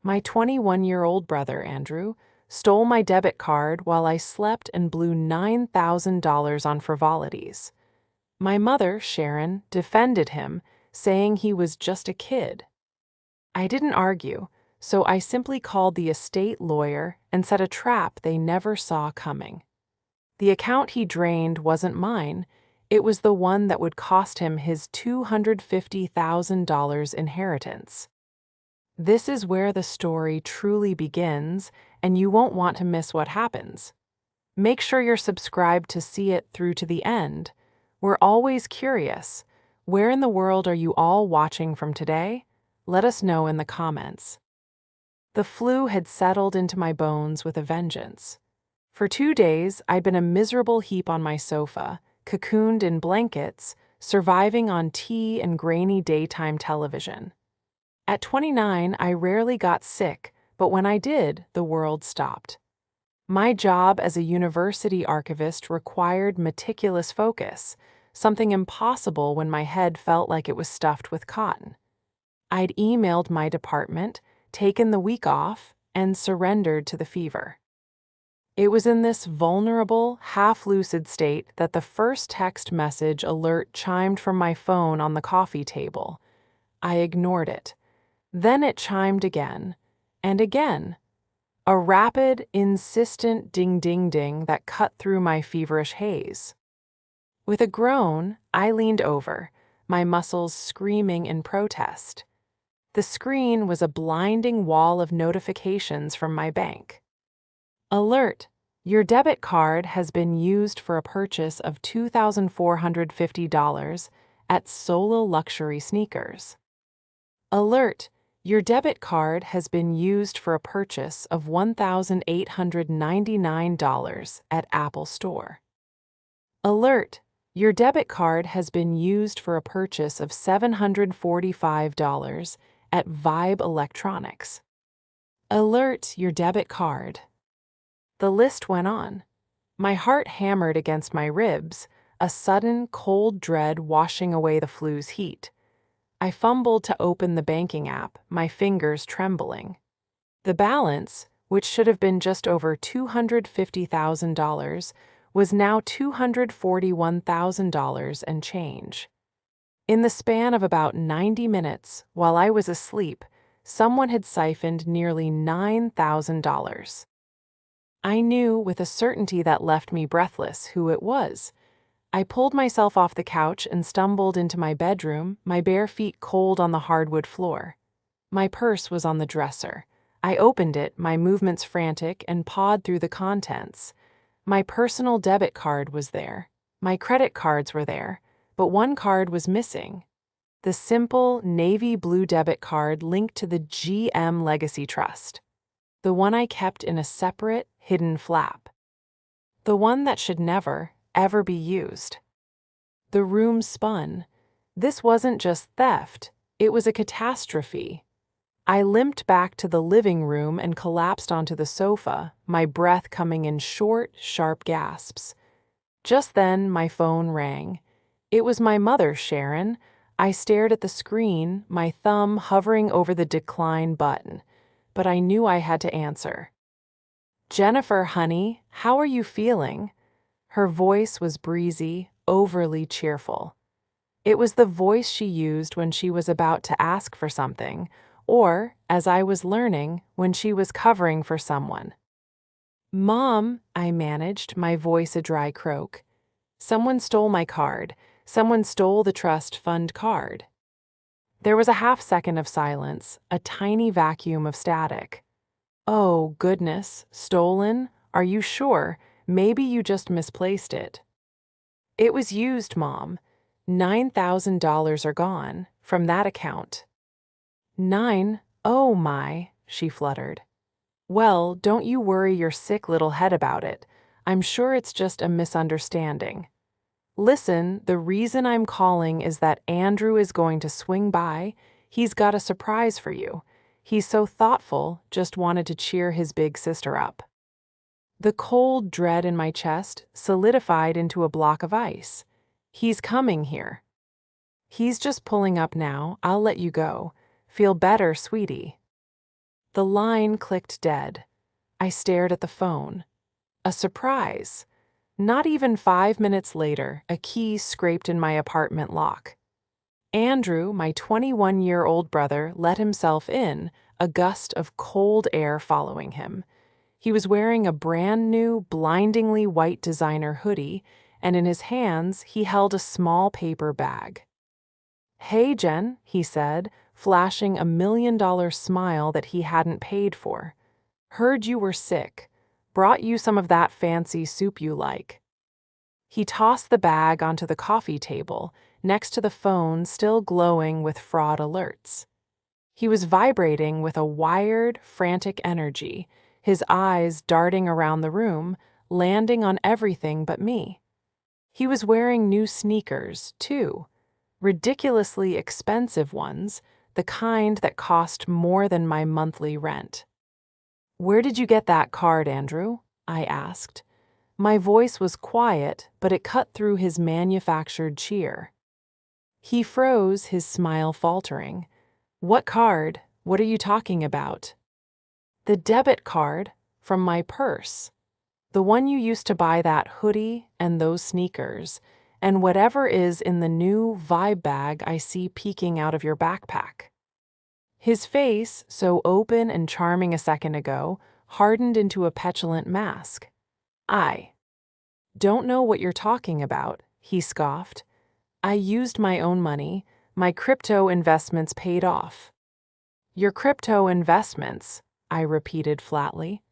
My 21-year-old brother, Andrew, stole my debit card while I slept and blew $9,000 on frivolities. My mother, Sharon, defended him, saying he was just a kid. I didn't argue, so I simply called the estate lawyer and set a trap they never saw coming. The account he drained wasn't mine, it was the one that would cost him his $250,000 inheritance. This is where the story truly begins, and you won't want to miss what happens. Make sure you're subscribed to see it through to the end. We're always curious. Where in the world are you all watching from today? Let us know in the comments. The flu had settled into my bones with a vengeance. For 2 days, I'd been a miserable heap on my sofa, cocooned in blankets, surviving on tea and grainy daytime television. At 29, I rarely got sick, but when I did, the world stopped. My job as a university archivist required meticulous focus, something impossible when my head felt like it was stuffed with cotton. I'd emailed my department, taken the week off, and surrendered to the fever. It was in this vulnerable, half-lucid state that the first text message alert chimed from my phone on the coffee table. I ignored it. Then it chimed again, and again. A rapid, insistent ding-ding-ding that cut through my feverish haze. With a groan, I leaned over, my muscles screaming in protest. The screen was a blinding wall of notifications from my bank. Alert! Your debit card has been used for a purchase of $2,450 at Solo Luxury Sneakers. Alert! Your debit card has been used for a purchase of $1,899 at Apple Store. Alert! Your debit card has been used for a purchase of $745 at Vibe Electronics. Alert! Your debit card. The list went on. My heart hammered against my ribs, a sudden, cold dread washing away the flu's heat. I fumbled to open the banking app, my fingers trembling. The balance, which should have been just over $250,000, was now $241,000 and change. In the span of about 90 minutes, while I was asleep, someone had siphoned nearly $9,000. I knew with a certainty that left me breathless who it was. I pulled myself off the couch and stumbled into my bedroom, my bare feet cold on the hardwood floor. My purse was on the dresser. I opened it, my movements frantic, and pawed through the contents. My personal debit card was there. My credit cards were there, but one card was missing. The simple navy blue debit card linked to the GM Legacy Trust. The one I kept in a separate, hidden flap. The one that should never, ever be used. The room spun. This wasn't just theft, it was a catastrophe. I limped back to the living room and collapsed onto the sofa, my breath coming in short, sharp gasps. Just then, my phone rang. It was my mother, Sharon. I stared at the screen, my thumb hovering over the decline button, but I knew I had to answer. "Jennifer, honey, how are you feeling?" Her voice was breezy, overly cheerful. It was the voice she used when she was about to ask for something, or, as I was learning, when she was covering for someone. "Mom," I managed, my voice a dry croak. "Someone stole my card. Someone stole the trust fund card." There was a half-second of silence, a tiny vacuum of static. "Oh, goodness, stolen? Are you sure? Maybe you just misplaced it." "It was used, Mom. $9,000 are gone from that account." "9? Oh my," she fluttered. "Well, don't you worry your sick little head about it. I'm sure it's just a misunderstanding. Listen, the reason I'm calling is that Andrew is going to swing by. He's got a surprise for you. He's so thoughtful, just wanted to cheer his big sister up." The cold dread in my chest solidified into a block of ice. "He's coming here." "He's just pulling up now. I'll let you go. Feel better, sweetie." The line clicked dead. I stared at the phone. A surprise. Not even 5 minutes later, a key scraped in my apartment lock. Andrew, my 21-year-old brother, let himself in, a gust of cold air following him. He was wearing a brand new, blindingly white designer hoodie, and in his hands he held a small paper bag. "Hey, Jen," he said, flashing a $1 million smile that he hadn't paid for. "Heard you were sick. Brought you some of that fancy soup you like." He tossed the bag onto the coffee table, next to the phone still glowing with fraud alerts. He was vibrating with a wired, frantic energy, his eyes darting around the room, landing on everything but me. He was wearing new sneakers, too. Ridiculously expensive ones, the kind that cost more than my monthly rent. "Where did you get that card, Andrew?" I asked. My voice was quiet, but it cut through his manufactured cheer. He froze, his smile faltering. "What card? What are you talking about?" "The debit card from my purse. The one you used to buy that hoodie and those sneakers, and whatever is in the new vibe bag I see peeking out of your backpack." His face, so open and charming a second ago, hardened into a petulant mask. "I don't know what you're talking about," he scoffed. "I used my own money. My crypto investments paid off." "Your crypto investments," I repeated flatly.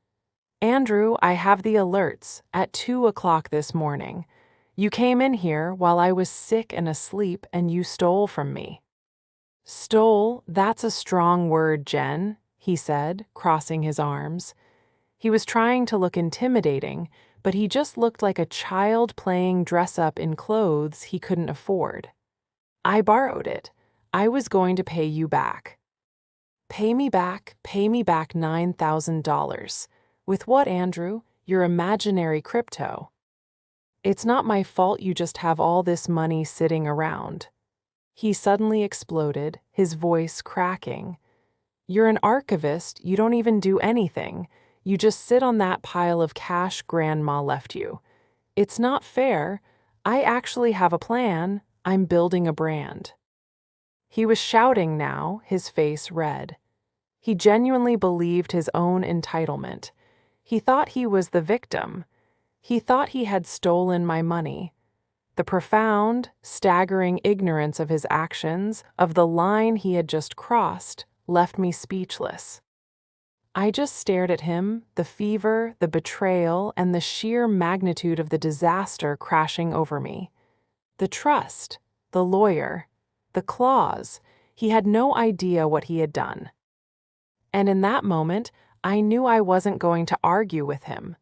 "Andrew, I have the alerts at 2 o'clock this morning. You came in here while I was sick and asleep and you stole from me." "Stole? That's a strong word, Jen," he said, crossing his arms. He was trying to look intimidating, but he just looked like a child playing dress-up in clothes he couldn't afford. "I borrowed it. I was going to pay you back." Pay me back $9,000. With what, Andrew? Your imaginary crypto." "It's not my fault you just have all this money sitting around." He suddenly exploded, his voice cracking. "You're an archivist, you don't even do anything. You just sit on that pile of cash Grandma left you. It's not fair. I actually have a plan. I'm building a brand." He was shouting now, his face red. He genuinely believed his own entitlement. He thought he was the victim. He thought he had stolen my money. The profound, staggering ignorance of his actions, of the line he had just crossed, left me speechless. I just stared at him, the fever, the betrayal, and the sheer magnitude of the disaster crashing over me. The trust, the lawyer, the clause, he had no idea what he had done. And in that moment, I knew I wasn't going to argue with him.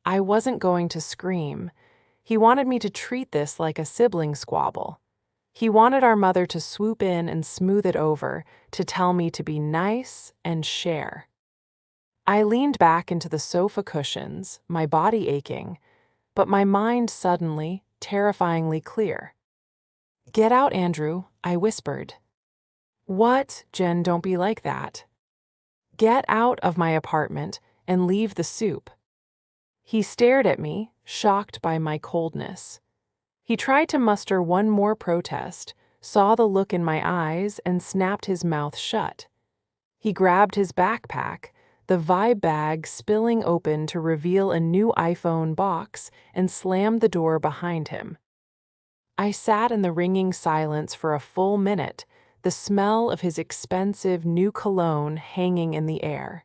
I wasn't going to scream. He wanted me to treat this like a sibling squabble. He wanted our mother to swoop in and smooth it over, to tell me to be nice and share. I leaned back into the sofa cushions, my body aching, but my mind suddenly, terrifyingly clear. "Get out, Andrew," I whispered. "What? Jen, don't be like that." "Get out of my apartment and leave the soup." He stared at me, shocked by my coldness. He tried to muster one more protest, saw the look in my eyes, and snapped his mouth shut. He grabbed his backpack, the vibe bag spilling open to reveal a new iPhone box, and slammed the door behind him. I sat in the ringing silence for a full minute, the smell of his expensive new cologne hanging in the air.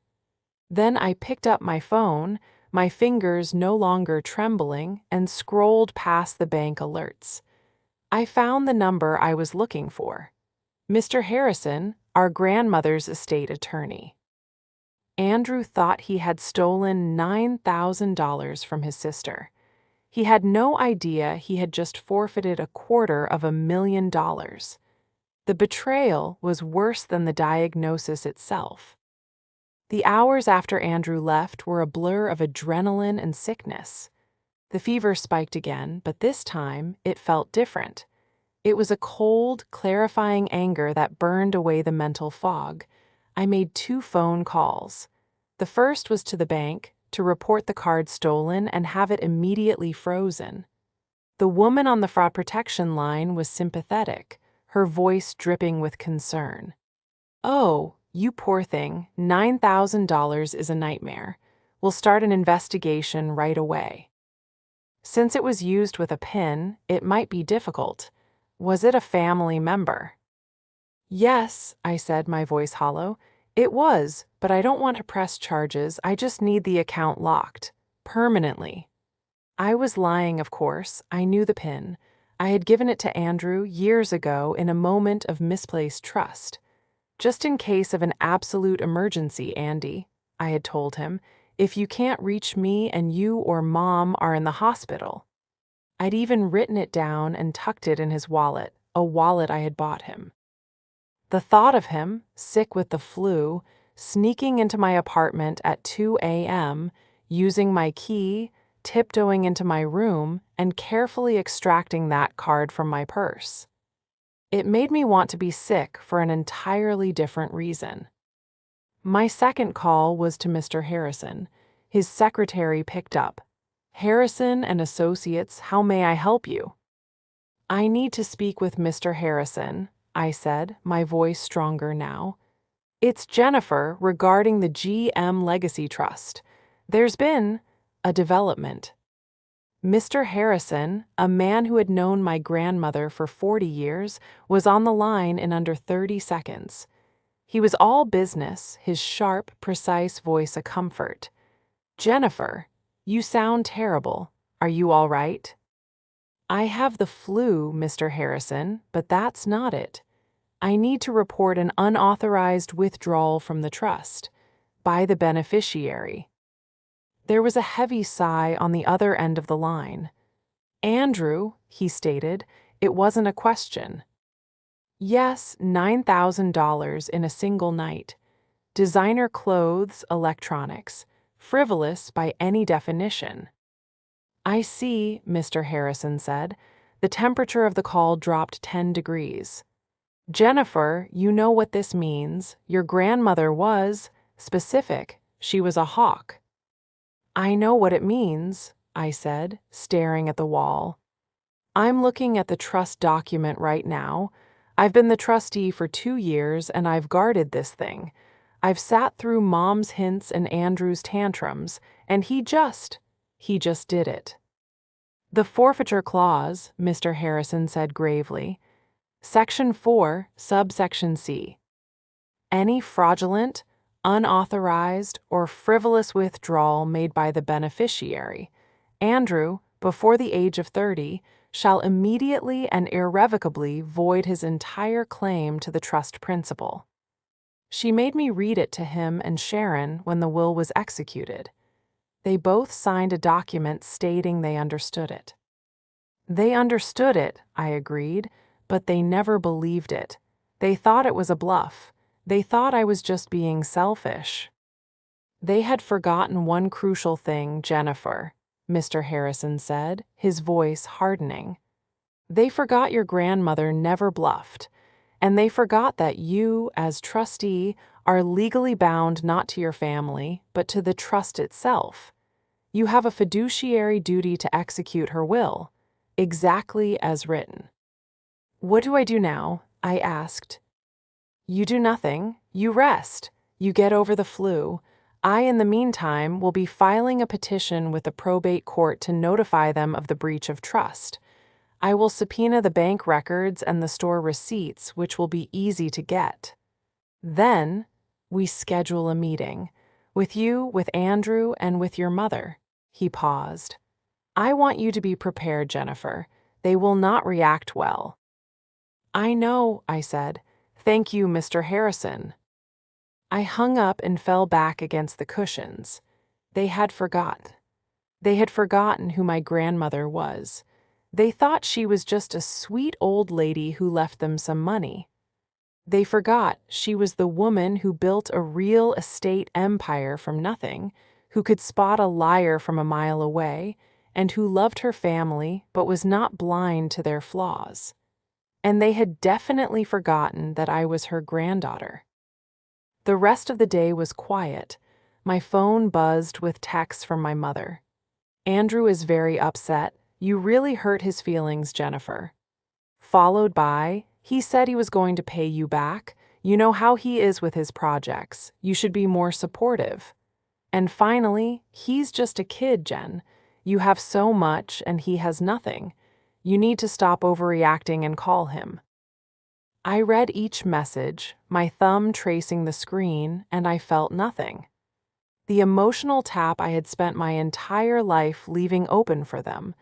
Then I picked up my phone, my fingers no longer trembling, and scrolled past the bank alerts. I found the number I was looking for. Mr. Harrison, our grandmother's estate attorney. Andrew thought he had stolen $9,000 from his sister. He had no idea he had just forfeited $250,000. The betrayal was worse than the diagnosis itself. The hours after Andrew left were a blur of adrenaline and sickness. The fever spiked again, but this time it felt different. It was a cold, clarifying anger that burned away the mental fog. I made 2 phone calls. The first was to the bank to report the card stolen and have it immediately frozen. The woman on the fraud protection line was sympathetic, her voice dripping with concern. "Oh, you poor thing, $9,000 is a nightmare. We'll start an investigation right away." Since it was used with a PIN, it might be difficult. Was it a family member? "Yes," I said, my voice hollow. "It was, but I don't want to press charges. I just need the account locked. Permanently." I was lying, of course. I knew the PIN. I had given it to Andrew years ago in a moment of misplaced trust. "Just in case of an absolute emergency, Andy," I had told him, "if you can't reach me and you or Mom are in the hospital." I'd even written it down and tucked it in his wallet, a wallet I had bought him. The thought of him, sick with the flu, sneaking into my apartment at 2 a.m., using my key, tiptoeing into my room, and carefully extracting that card from my purse. It made me want to be sick for an entirely different reason. My second call was to Mr. Harrison. His secretary picked up. "Harrison and Associates, how may I help you?" "I need to speak with Mr. Harrison," I said, my voice stronger now. "It's Jennifer regarding the GM Legacy Trust. There's been a development." Mr. Harrison, a man who had known my grandmother for 40 years, was on the line in under 30 seconds. He was all business, his sharp, precise voice a comfort. "Jennifer, you sound terrible. Are you all right?" "I have the flu, Mr. Harrison, but that's not it. I need to report an unauthorized withdrawal from the trust by the beneficiary." There was a heavy sigh on the other end of the line. "Andrew," he stated, it wasn't a question. "Yes, $9,000 in a single night. Designer clothes, electronics. Frivolous by any definition." "I see," Mr. Harrison said. The temperature of the call dropped 10 degrees. "Jennifer, you know what this means. Your grandmother was specific. She was a hawk." "I know what it means," I said, staring at the wall. "I'm looking at the trust document right now. I've been the trustee for 2 years and I've guarded this thing. I've sat through Mom's hints and Andrew's tantrums, and he just did it." "The forfeiture clause," Mr. Harrison said gravely. "Section 4, subsection C. Any fraudulent, unauthorized, or frivolous withdrawal made by the beneficiary, Andrew, before the age of 30, shall immediately and irrevocably void his entire claim to the trust principal." She made me read it to him and Sharon when the will was executed. They both signed a document stating they understood it. "They understood it," I agreed, "but they never believed it. They thought it was a bluff. They thought I was just being selfish." "They had forgotten one crucial thing, Jennifer," Mr. Harrison said, his voice hardening. "They forgot your grandmother never bluffed. And they forgot that you, as trustee, are legally bound not to your family, but to the trust itself. You have a fiduciary duty to execute her will, exactly as written." "What do I do now?" I asked. "You do nothing. You rest. You get over the flu. I, in the meantime, will be filing a petition with the probate court to notify them of the breach of trust. I will subpoena the bank records and the store receipts, which will be easy to get. Then we schedule a meeting. With you, with Andrew, and with your mother." He paused. "I want you to be prepared, Jennifer. They will not react well." "I know," I said. "Thank you, Mr. Harrison." I hung up and fell back against the cushions. They had forgotten. They had forgotten who my grandmother was. They thought she was just a sweet old lady who left them some money. They forgot she was the woman who built a real estate empire from nothing, who could spot a liar from a mile away, and who loved her family but was not blind to their flaws. And they had definitely forgotten that I was her granddaughter. The rest of the day was quiet. My phone buzzed with texts from my mother. Andrew is very upset. You really hurt his feelings, Jennifer. Followed by, he said he was going to pay you back. You know how he is with his projects. You should be more supportive. And finally, he's just a kid, Jen. You have so much and he has nothing. You need to stop overreacting and call him. I read each message, my thumb tracing the screen, and I felt nothing. The emotional tap I had spent my entire life leaving open for them,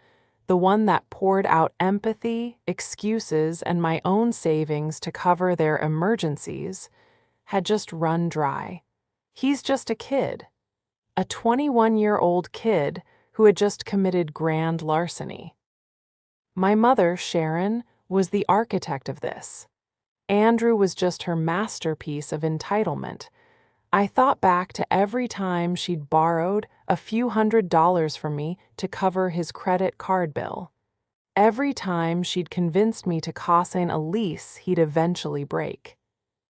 the one that poured out empathy, excuses, and my own savings to cover their emergencies, had just run dry. He's just a kid. A 21-year-old kid who had just committed grand larceny. My mother, Sharon, was the architect of this. Andrew was just her masterpiece of entitlement. I thought back to every time she'd borrowed a few $100s from me to cover his credit card bill. Every time she'd convinced me to co-sign a lease he'd eventually break.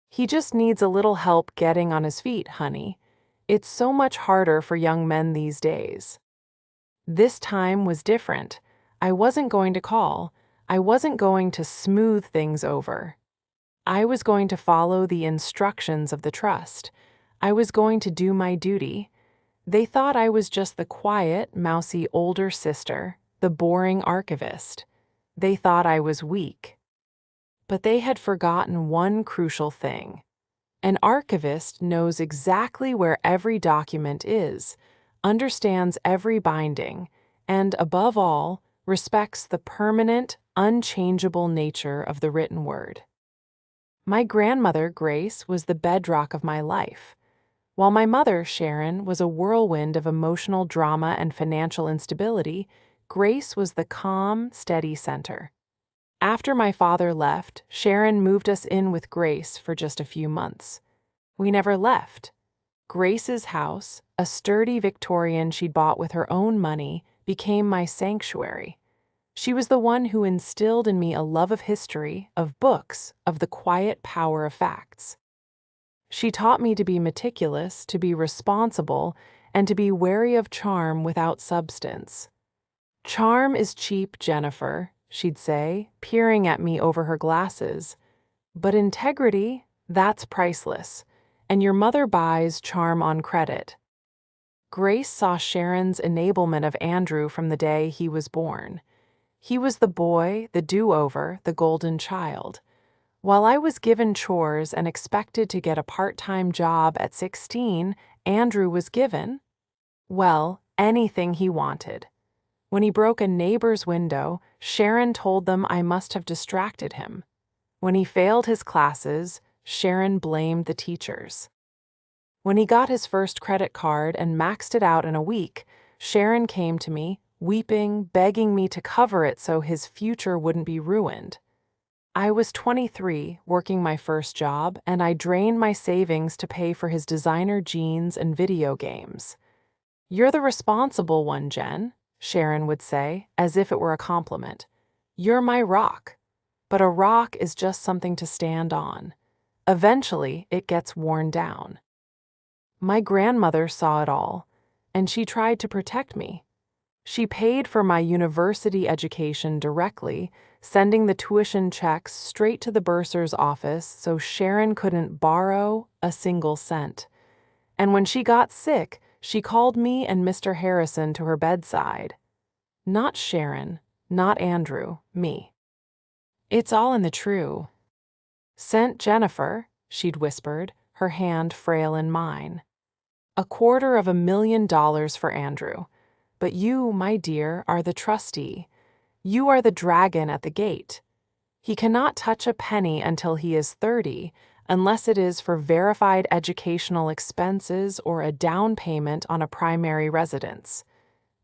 He just needs a little help getting on his feet, honey. It's so much harder for young men these days. This time was different. I wasn't going to call. I wasn't going to smooth things over. I was going to follow the instructions of the trust. I was going to do my duty. They thought I was just the quiet, mousy older sister, the boring archivist. They thought I was weak. But they had forgotten one crucial thing. An archivist knows exactly where every document is, understands every binding, and, above all, respects the permanent, unchangeable nature of the written word. My grandmother, Grace, was the bedrock of my life, while my mother, Sharon, was a whirlwind of emotional drama and financial instability. Grace was the calm, steady center. After my father left, Sharon moved us in with Grace for just a few months. We never left. Grace's house, a sturdy Victorian she'd bought with her own money, became my sanctuary. She was the one who instilled in me a love of history, of books, of the quiet power of facts. She taught me to be meticulous, to be responsible, and to be wary of charm without substance. "Charm is cheap, Jennifer," she'd say, peering at me over her glasses. "But integrity, that's priceless, and your mother buys charm on credit." Grace saw Sharon's enablement of Andrew from the day he was born. He was the boy, the do-over, the golden child. While I was given chores and expected to get a part-time job at 16, Andrew was given, well, anything he wanted. When he broke a neighbor's window, Sharon told them I must have distracted him. When he failed his classes, Sharon blamed the teachers. When he got his first credit card and maxed it out in a week, Sharon came to me, weeping, begging me to cover it so his future wouldn't be ruined. I was 23, working my first job, and I drained my savings to pay for his designer jeans and video games. "You're the responsible one, Jen," Sharon would say, as if it were a compliment. "You're my rock." But a rock is just something to stand on. Eventually, it gets worn down. My grandmother saw it all, and she tried to protect me. She paid for my university education directly, sending the tuition checks straight to the bursar's office so Sharon couldn't borrow a single cent. And when she got sick, she called me and Mr. Harrison to her bedside. Not Sharon, not Andrew, me. "It's all in the true. Sent Jennifer," she'd whispered, her hand frail in mine. $250,000 for Andrew. But you, my dear, are the trustee. You are the dragon at the gate. He cannot touch a penny until he is 30, unless it is for verified educational expenses or a down payment on a primary residence.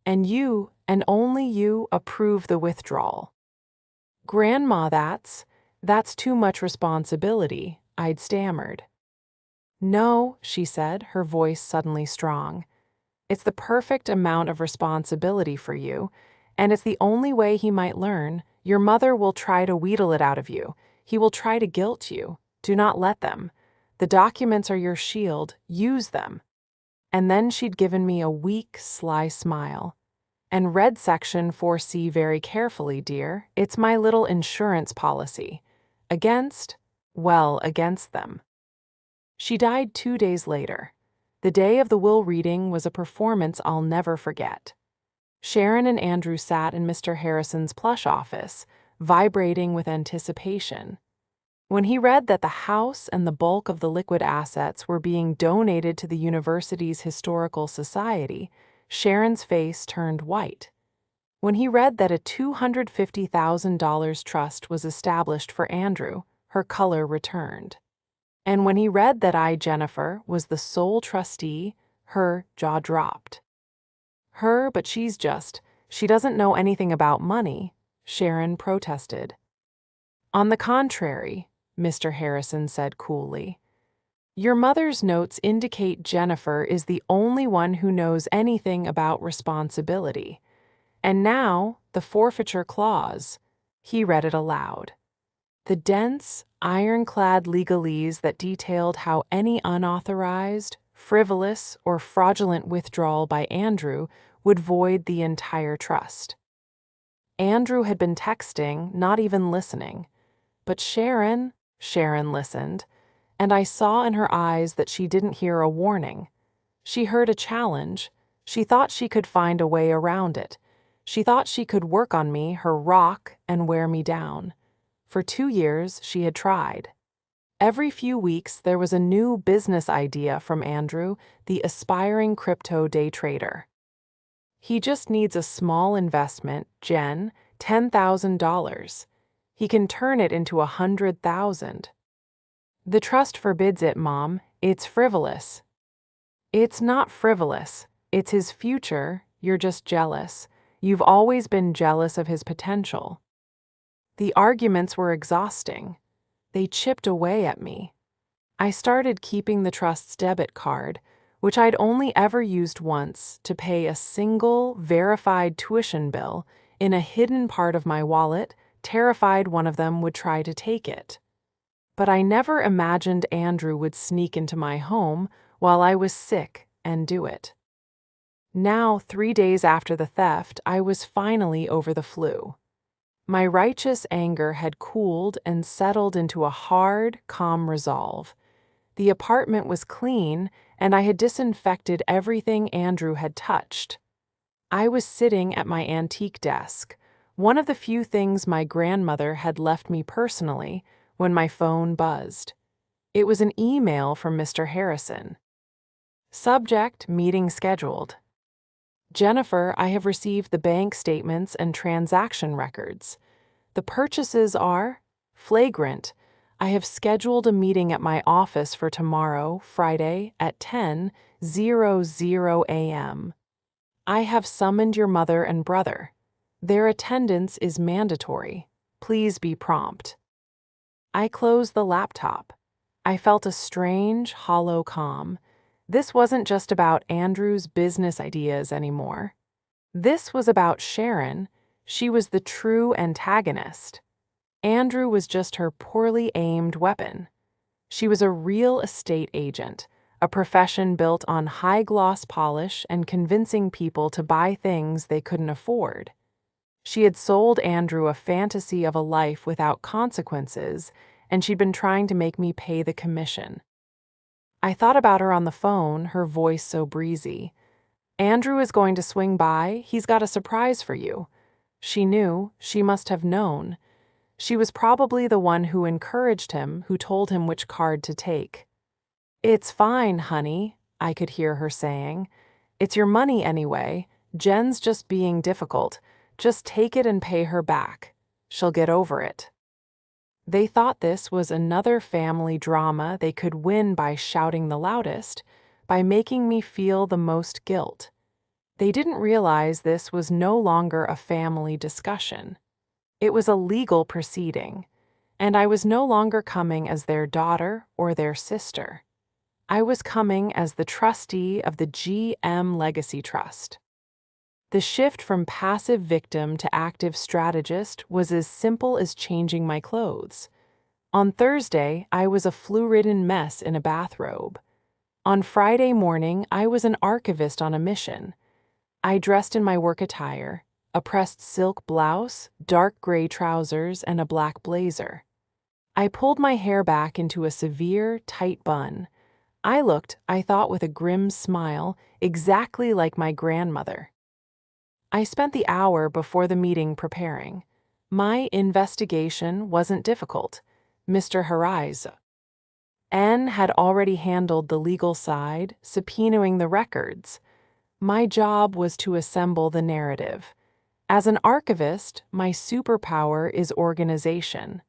And you, and only you, approve the withdrawal." "Grandma, that's too much responsibility," I'd stammered. "No," she said, her voice suddenly strong. "It's the perfect amount of responsibility for you, and it's the only way he might learn. Your mother will try to wheedle it out of you. He will try to guilt you. Do not let them. The documents are your shield. Use them." And then she'd given me a weak, sly smile. "And read section 4C very carefully, dear. It's my little insurance policy. Against, well, against them." She died 2 days later. The day of the will reading was a performance I'll never forget. Sharon and Andrew sat in Mr. Harrison's plush office, vibrating with anticipation. When he read that the house and the bulk of the liquid assets were being donated to the university's historical society, Sharon's face turned white. When he read that a $250,000 trust was established for Andrew, her color returned. And when he read that I, Jennifer, was the sole trustee, her jaw dropped. But she doesn't know anything about money," Sharon protested. "On the contrary," Mr. Harrison said coolly, "your mother's notes indicate Jennifer is the only one who knows anything about responsibility. And now, the forfeiture clause." He read it aloud. The dense, ironclad legalese that detailed how any unauthorized, frivolous, or fraudulent withdrawal by Andrew would void the entire trust. Andrew had been texting, not even listening. But Sharon listened, and I saw in her eyes that she didn't hear a warning. She heard a challenge. She thought she could find a way around it. She thought she could work on me, her rock, and wear me down. For 2 years, she had tried. Every few weeks, there was a new business idea from Andrew, the aspiring crypto day trader. "He just needs a small investment, Jen, $10,000. He can turn it into 100,000. "The trust forbids it, Mom. It's frivolous." "It's not frivolous. It's his future. You're just jealous. You've always been jealous of his potential." The arguments were exhausting. They chipped away at me. I started keeping the trust's debit card, which I'd only ever used once, to pay a single, verified tuition bill, in a hidden part of my wallet, terrified one of them would try to take it. But I never imagined Andrew would sneak into my home while I was sick and do it. Now, 3 days after the theft, I was finally over the flu. My righteous anger had cooled and settled into a hard, calm resolve. The apartment was clean, and I had disinfected everything Andrew had touched. I was sitting at my antique desk, one of the few things my grandmother had left me personally, when my phone buzzed. It was an email from Mr. Harrison. Subject: meeting scheduled. "Jennifer, I have received the bank statements and transaction records. The purchases are flagrant. I have scheduled a meeting at my office for tomorrow, Friday, at 10:00 a.m. I have summoned your mother and brother. Their attendance is mandatory. Please be prompt." I closed the laptop. I felt a strange, hollow calm. This wasn't just about Andrew's business ideas anymore. This was about Sharon. She was the true antagonist. Andrew was just her poorly aimed weapon. She was a real estate agent, a profession built on high-gloss polish and convincing people to buy things they couldn't afford. She had sold Andrew a fantasy of a life without consequences, and she'd been trying to make me pay the commission. I thought about her on the phone, her voice so breezy. "Andrew is going to swing by. He's got a surprise for you." She knew. She must have known. She was probably the one who encouraged him, who told him which card to take. "It's fine, honey," I could hear her saying. "It's your money anyway. Jen's just being difficult. Just take it and pay her back. She'll get over it." They thought this was another family drama they could win by shouting the loudest, by making me feel the most guilt. They didn't realize this was no longer a family discussion. It was a legal proceeding, and I was no longer coming as their daughter or their sister. I was coming as the trustee of the GM Legacy Trust. The shift from passive victim to active strategist was as simple as changing my clothes. On Thursday, I was a flu-ridden mess in a bathrobe. On Friday morning, I was an archivist on a mission. I dressed in my work attire, a pressed silk blouse, dark gray trousers, and a black blazer. I pulled my hair back into a severe, tight bun. I looked, I thought with a grim smile, exactly like my grandmother. I spent the hour before the meeting preparing. My investigation wasn't difficult. Mr. Horizon had already handled the legal side, subpoenaing the records. My job was to assemble the narrative. As an archivist, my superpower is organization.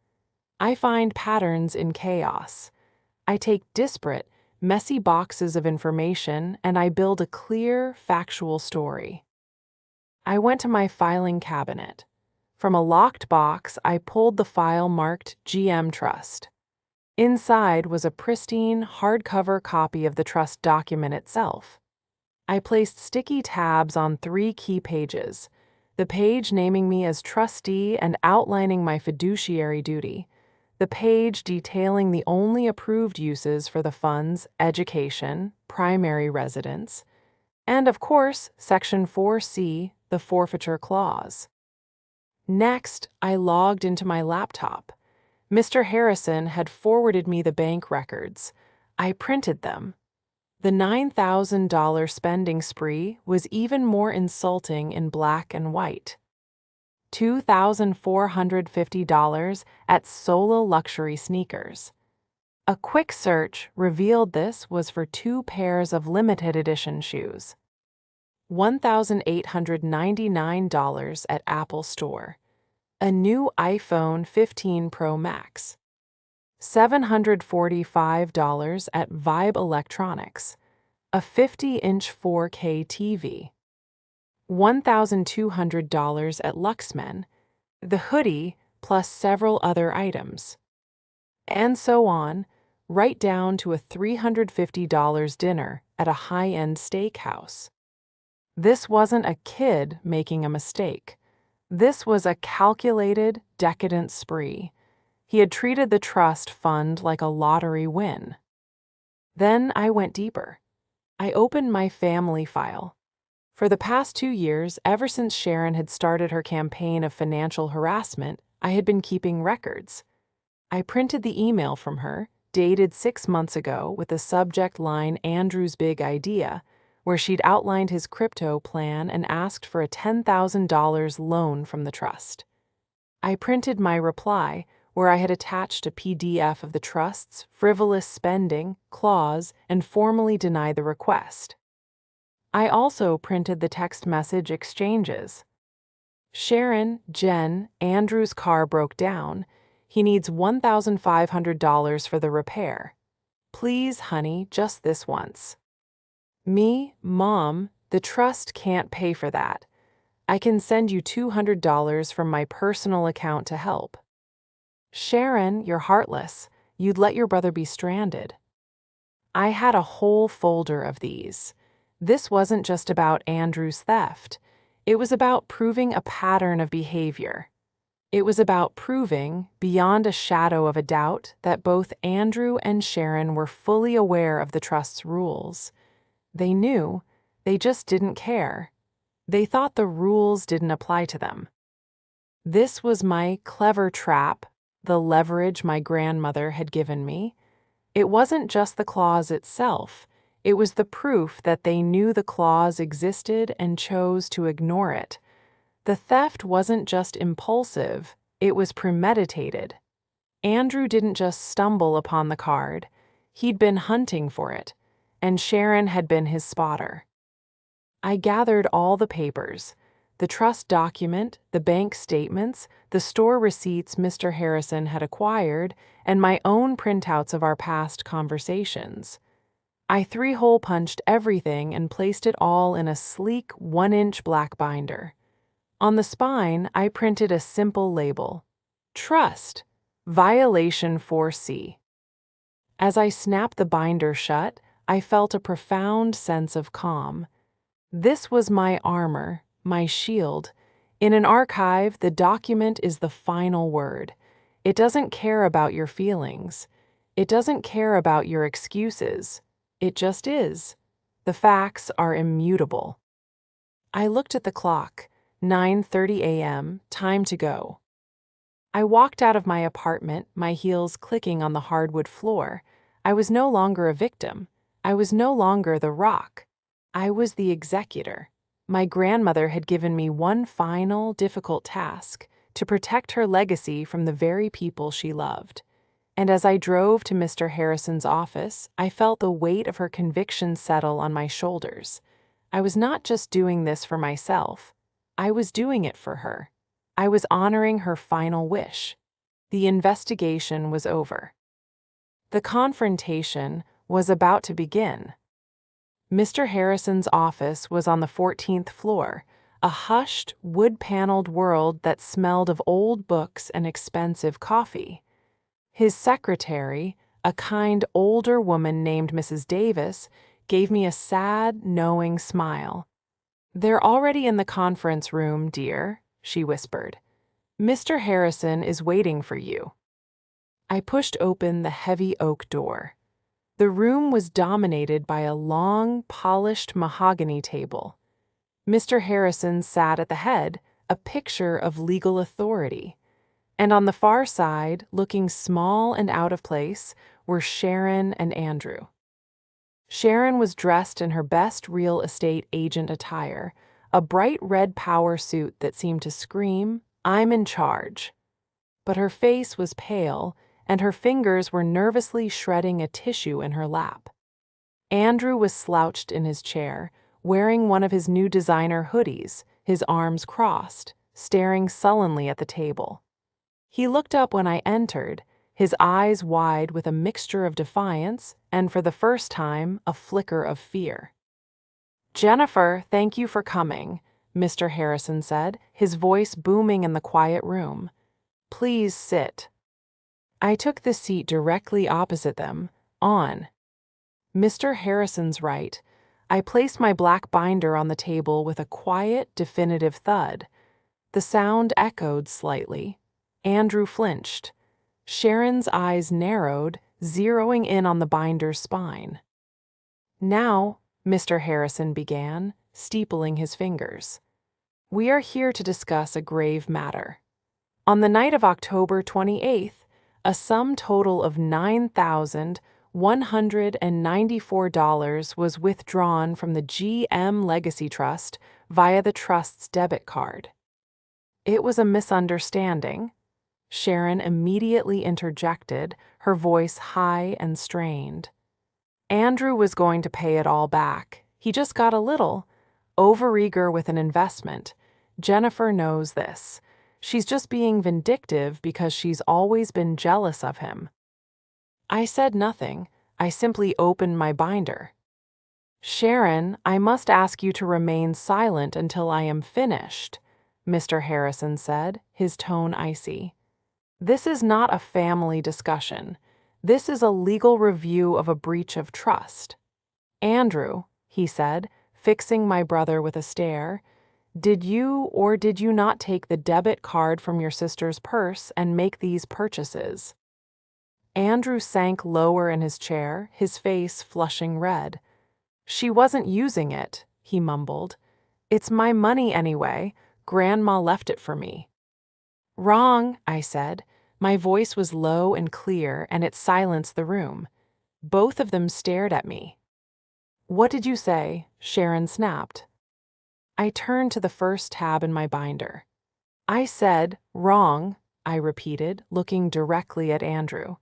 I find patterns in chaos. I take disparate, messy boxes of information and I build a clear, factual story. I went to my filing cabinet. From a locked box, I pulled the file marked GM Trust. Inside was a pristine, hardcover copy of the trust document itself. I placed sticky tabs on 3 key pages, the page naming me as trustee and outlining my fiduciary duty, the page detailing the only approved uses for the funds, education, primary residence, and of course, Section 4C, the forfeiture clause. Next, I logged into my laptop. Mr. Harrison had forwarded me the bank records. I printed them. The $9,000 spending spree was even more insulting in black and white. $2,450 at Solo luxury sneakers. A quick search revealed this was for 2 pairs of limited edition shoes. $1,899 at Apple Store. A new iPhone 15 Pro Max. $745 at Vibe Electronics, a 50-inch 4K TV. $1,200 at Luxmen, the hoodie plus several other items. And so on, right down to a $350 dinner at a high-end steakhouse. This wasn't a kid making a mistake. This was a calculated, decadent spree. He had treated the trust fund like a lottery win. Then I went deeper. I opened my family file. For the past 2 years, ever since Sharon had started her campaign of financial harassment, I had been keeping records. I printed the email from her, dated 6 months ago, with the subject line Andrew's Big Idea, where she'd outlined his crypto plan and asked for a $10,000 loan from the trust. I printed my reply, where I had attached a PDF of the trust's frivolous spending clause and formally denied the request. I also printed the text message exchanges. Sharon, Jen, Andrew's car broke down. He needs $1,500 for the repair. Please, honey, just this once. Me, Mom, the trust can't pay for that. I can send you $200 from my personal account to help. Sharon, you're heartless. You'd let your brother be stranded. I had a whole folder of these. This wasn't just about Andrew's theft. It was about proving a pattern of behavior. It was about proving, beyond a shadow of a doubt, that both Andrew and Sharon were fully aware of the trust's rules. They knew, they just didn't care. They thought the rules didn't apply to them. This was my clever trap, the leverage my grandmother had given me. It wasn't just the clause itself. It was the proof that they knew the clause existed and chose to ignore it. The theft wasn't just impulsive, it was premeditated. Andrew didn't just stumble upon the card. He'd been hunting for it, and Sharon had been his spotter. I gathered all the papers, the trust document, the bank statements, the store receipts Mr. Harrison had acquired, and my own printouts of our past conversations. I 3-hole punched everything and placed it all in a sleek 1-inch black binder. On the spine, I printed a simple label: Trust, Violation 4C. As I snapped the binder shut, I felt a profound sense of calm. This was my armor, my shield. In an archive, the document is the final word. It doesn't care about your feelings. It doesn't care about your excuses. It just is. The facts are immutable. I looked at the clock. 9:30 a.m., time to go. I walked out of my apartment, my heels clicking on the hardwood floor. I was no longer a victim. I was no longer the rock. I was the executor. My grandmother had given me one final, difficult task: to protect her legacy from the very people she loved. And as I drove to Mr. Harrison's office, I felt the weight of her conviction settle on my shoulders. I was not just doing this for myself. I was doing it for her. I was honoring her final wish. The investigation was over. The confrontation was about to begin. Mr. Harrison's office was on the 14th floor, a hushed, wood-paneled world that smelled of old books and expensive coffee. His secretary, a kind older woman named Mrs. Davis, gave me a sad, knowing smile. "They're already in the conference room, dear," she whispered. "Mr. Harrison is waiting for you." I pushed open the heavy oak door. The room was dominated by a long, polished mahogany table. Mr. Harrison sat at the head, a picture of legal authority. And on the far side, looking small and out of place, were Sharon and Andrew. Sharon was dressed in her best real estate agent attire, a bright red power suit that seemed to scream, "I'm in charge." But her face was pale, and her fingers were nervously shredding a tissue in her lap. Andrew was slouched in his chair, wearing one of his new designer hoodies, his arms crossed, staring sullenly at the table. He looked up when I entered, his eyes wide with a mixture of defiance and, for the first time, a flicker of fear. "Jennifer, thank you for coming," Mr. Harrison said, his voice booming in the quiet room. "Please sit." I took the seat directly opposite them, on Mr. Harrison's right. I placed my black binder on the table with a quiet, definitive thud. The sound echoed slightly. Andrew flinched. Sharon's eyes narrowed, zeroing in on the binder's spine. "Now," Mr. Harrison began, steepling his fingers, "we are here to discuss a grave matter. On the night of October 28th, a sum total of $9,194 was withdrawn from the GM Legacy Trust via the trust's debit card. It was a misunderstanding." Sharon immediately interjected, her voice high and strained. "Andrew was going to pay it all back. He just got a little overeager with an investment. Jennifer knows this. She's just being vindictive because she's always been jealous of him." I said nothing. I simply opened my binder. "Sharon, I must ask you to remain silent until I am finished," Mr. Harrison said, his tone icy. "This is not a family discussion. This is a legal review of a breach of trust. Andrew," he said, fixing my brother with a stare, "did you or did you not take the debit card from your sister's purse and make these purchases?" Andrew sank lower in his chair, his face flushing red. "She wasn't using it," he mumbled. "It's my money anyway. Grandma left it for me." "Wrong," I said. My voice was low and clear, and it silenced the room. Both of them stared at me. "What did you say?" Sharon snapped. I turned to the first tab in my binder. "I said, wrong," I repeated, looking directly at Andrew.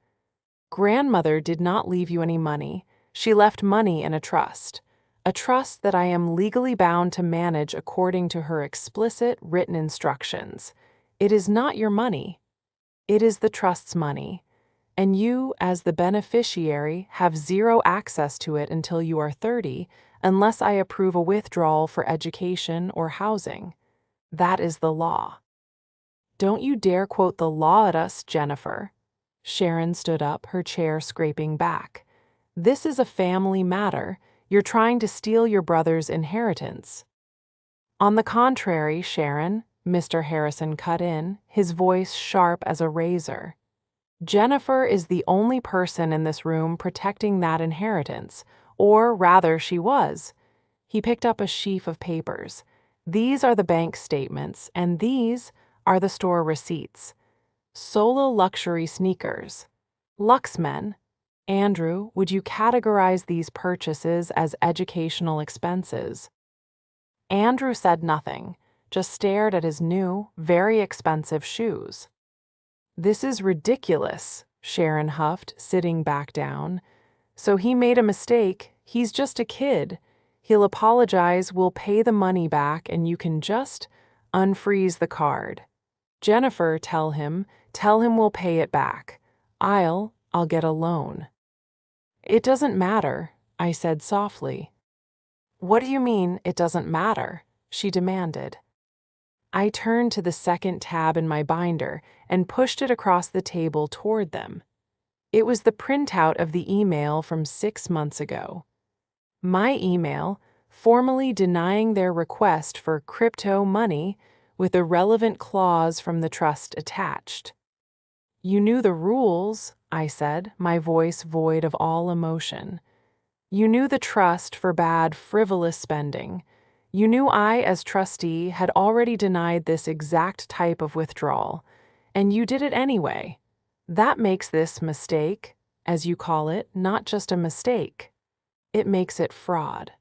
"Grandmother did not leave you any money. She left money in a trust that I am legally bound to manage according to her explicit written instructions. It is not your money. It is the trust's money, and you, as the beneficiary, have zero access to it until you are 30, unless I approve a withdrawal for education or housing. That is the law." "Don't you dare quote the law at us, Jennifer." Sharon stood up, her chair scraping back. "This is a family matter. You're trying to steal your brother's inheritance." "On the contrary, Sharon," Mr. Harrison cut in, his voice sharp as a razor, Jennifer is the only person in this room protecting that inheritance, or rather she was. He picked up a sheaf of papers. These are the bank statements, and these are the store receipts. Solo luxury sneakers. Luxmen. Andrew, would you categorize these purchases as educational expenses? Andrew said nothing, just stared at his new, very expensive shoes. This is ridiculous, Sharon huffed, sitting back down. So he made a mistake. He's just a kid. He'll apologize, we'll pay the money back, and you can just unfreeze the card. Jennifer, tell him we'll pay it back. I'll get a loan. It doesn't matter, I said softly. What do you mean, it doesn't matter? She demanded. I turned to the second tab in my binder and pushed it across the table toward them. It was the printout of the email from 6 months ago. My email, formally denying their request for crypto money with a relevant clause from the trust attached. You knew the rules, I said, my voice void of all emotion. You knew the trust forbade frivolous spending. You knew I, as trustee, had already denied this exact type of withdrawal, and you did it anyway. That makes this mistake, as you call it, not just a mistake. It makes it fraud.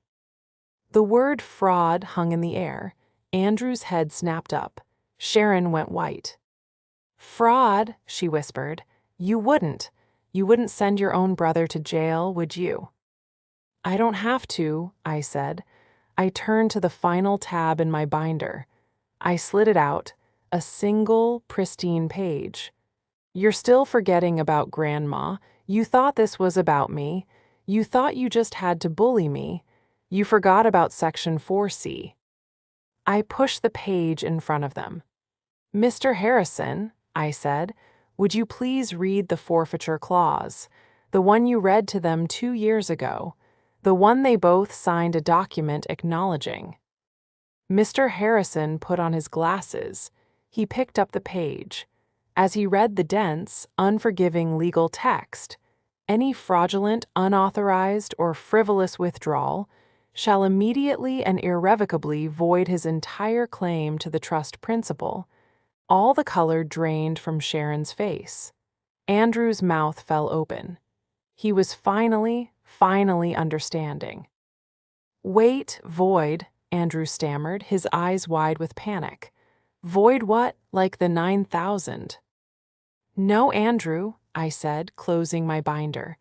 The word fraud hung in the air. Andrew's head snapped up. Sharon went white. Fraud, she whispered. You wouldn't send your own brother to jail, would you? I don't have to, I said. I turned to the final tab in my binder. I slid it out, a single, pristine page. You're still forgetting about Grandma. You thought this was about me. You thought you just had to bully me. You forgot about Section 4C. I pushed the page in front of them. Mr. Harrison, I said, would you please read the forfeiture clause, the one you read to them 2 years ago, the one they both signed a document acknowledging. Mr. Harrison put on his glasses. He picked up the page. As he read the dense, unforgiving legal text, any fraudulent, unauthorized, or frivolous withdrawal shall immediately and irrevocably void his entire claim to the trust principal. All the color drained from Sharon's face. Andrew's mouth fell open. He was finally understanding. Wait, void, Andrew stammered, his eyes wide with panic. Void what? Like the 9,000? No, Andrew, I said, closing my binder.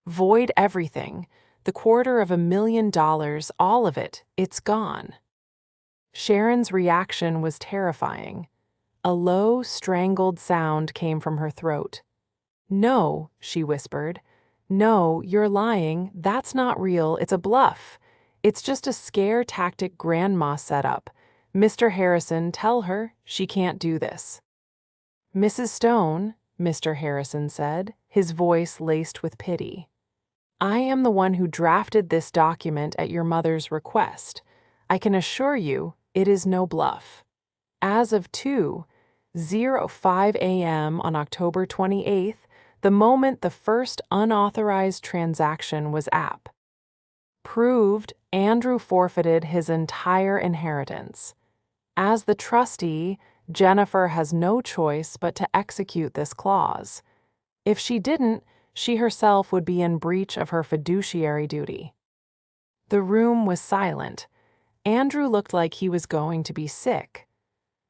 Void everything. The $250,000, all of it. It's gone. Sharon's reaction was terrifying. A low, strangled sound came from her throat. No, she whispered. No, you're lying. That's not real. It's a bluff. It's just a scare tactic Grandma set up. Mr. Harrison, tell her she can't do this. Mrs. Stone, Mr. Harrison said, his voice laced with pity. I am the one who drafted this document at your mother's request. I can assure you it is no bluff. As of 2:05 a.m. on October 28th, the moment the first unauthorized transaction was proved, Andrew forfeited his entire inheritance. As the trustee, Jennifer has no choice but to execute this clause. If she didn't, she herself would be in breach of her fiduciary duty. The room was silent. Andrew looked like he was going to be sick.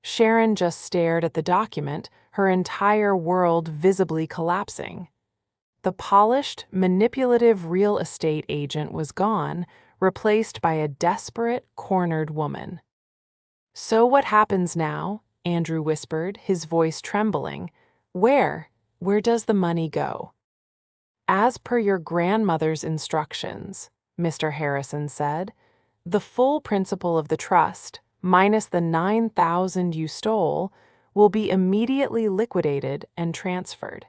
Sharon just stared at the document, her entire world visibly collapsing. The polished, manipulative real estate agent was gone, replaced by a desperate, cornered woman. So what happens now? Andrew whispered, his voice trembling. Where does the money go? As per your grandmother's instructions, Mr. Harrison said, the full principal of the trust, minus the 9,000 you stole, will be immediately liquidated and transferred.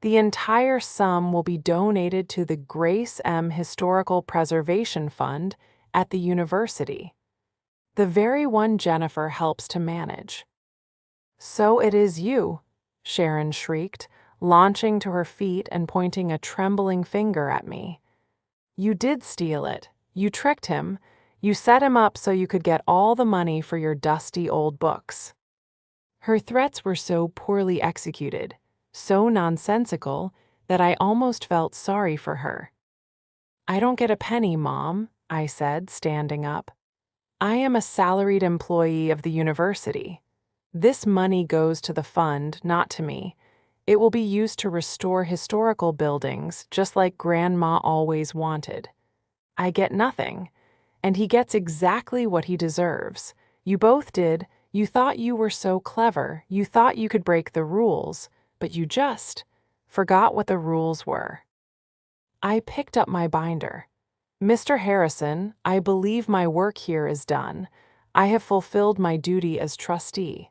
The entire sum will be donated to the Grace M. Historical Preservation Fund at the university, the very one Jennifer helps to manage. So it is you, Sharon shrieked, launching to her feet and pointing a trembling finger at me. "You did steal it. You tricked him. You set him up so you could get all the money for your dusty old books." Her threats were so poorly executed, so nonsensical, that I almost felt sorry for her. "I don't get a penny, Mom," I said, standing up. "I am a salaried employee of the university. This money goes to the fund, not to me. It will be used to restore historical buildings, just like Grandma always wanted. I get nothing, and he gets exactly what he deserves. You both did. You thought you were so clever. You thought you could break the rules, but you just forgot what the rules were." I picked up my binder. "Mr. Harrison, I believe my work here is done. I have fulfilled my duty as trustee."